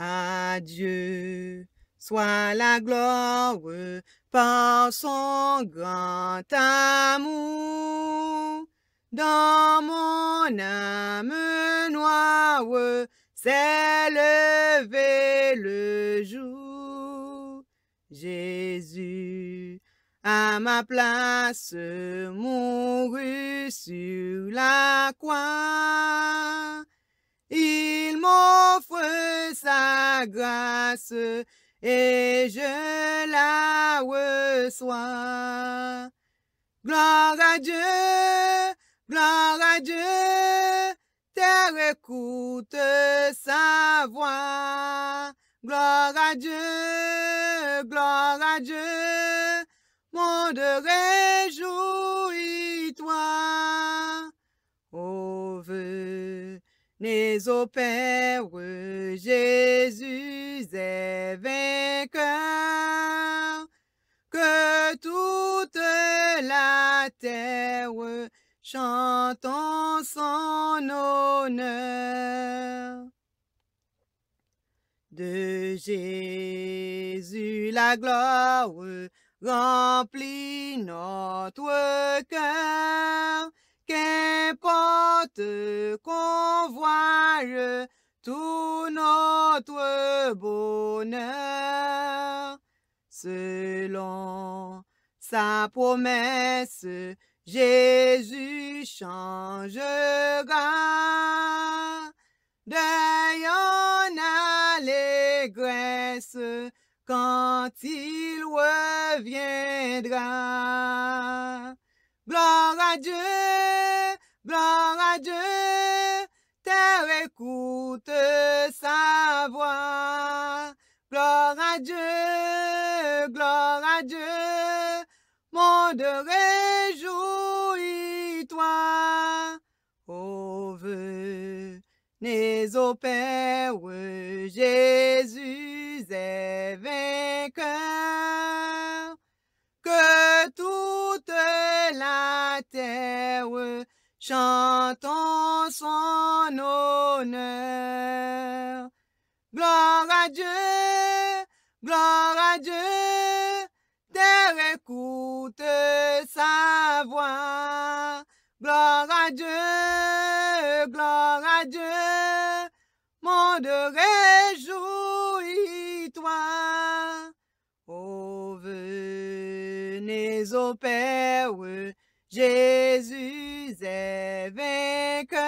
À Dieu soit la gloire par son grand amour. Dans mon âme noire s'est levé le jour. Jésus, à ma place, mourut sur la croix. Il m'offre sa grâce et je la reçois. Gloire à Dieu, terre écoute sa voix. Gloire à Dieu, monde rejouis-toi. Ô venez au Père, Jésus est vainqueur. Que toute la terre chante en son honneur. De Jésus la gloire remplit notre cœur. Qu'importe qu'on voie tout notre bonheur. Selon sa promesse, Jésus changera. Deuil en allégresse quand il reviendra. Gloire à Dieu, terre écoute sa voix. Gloire à Dieu, monde rejouis-toi. Ô venez au Père, Jésus est vainqueur. Que toute la terre chante en son honneur. Gloire à Dieu, terre écoute sa voix. Gloire à Dieu, monde rejouis-toi. Ô venez au Père, Jésus est vainqueur.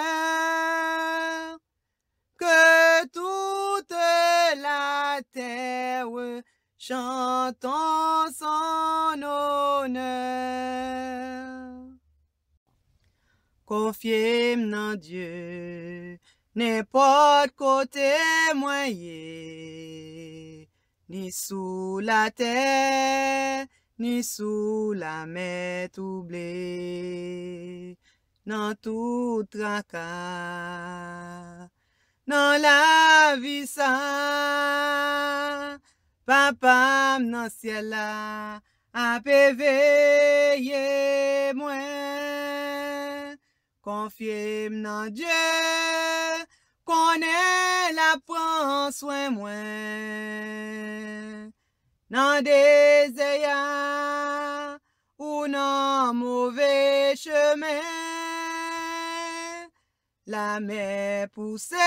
Que toute la terre chante en son honneur. Konfie-m dans Dieu, n'importe côté moyen, ni sous la terre, ni sous la mer troublée, dans tout tracas. Dans la vie ça, papa dans ciel là, a veillé moi. Confie-m dans Dieu, connaît la prend soin moi. Dans deze-a ou dans mauvais chemin, la mer pousse-m,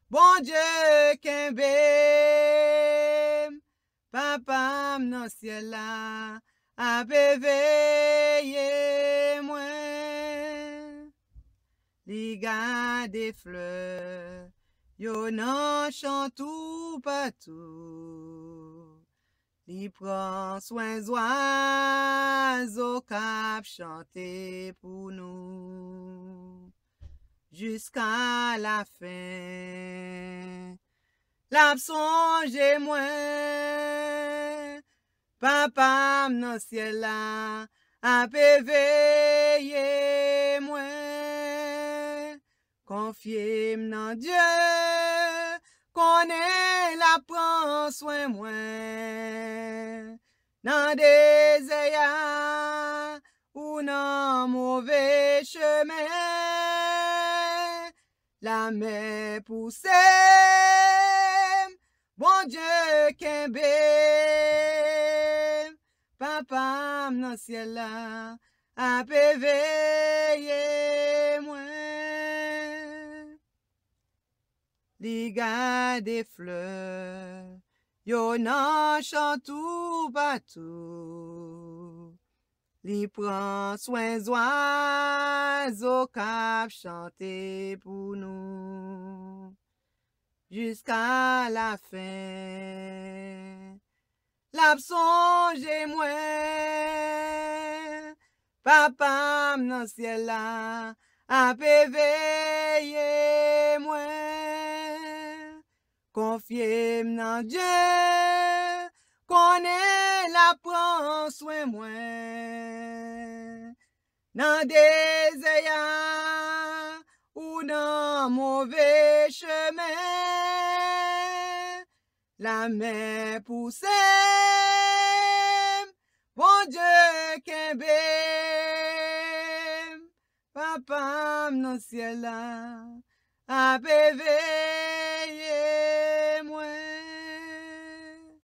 bon Dieu qu'imbe-m. Papa dans ciel là, a veillé moi. Li garde des fleurs, yo nan chante tout partout. Li prend soin oiseaux cap chanter pour nous. Jusqu'à la fin, la songe moi. Papa dans ciel là, a veillé moi. Confie-m dans Dieu, connaît la prend soin moi. Dans deze-a ou dans mauvais chemin, la mer pouse-m, bon Dieu qu'imbe-m, papa dans ciel là, a veillé moi. Li garde des fleurs, yo nan chante tout partout. Li prend soin oiseaux cap chanter pour nous jusqu'à la fin. L'a songe moi, papa dans ciel là, a veillé moi. Konfie-m dans Dieu, connaît la prend soin moi. Dans deze-a ou dans mauvais chemin, la mer pousse-m, bon Dieu qu'imbe-m, papa dans ciel là,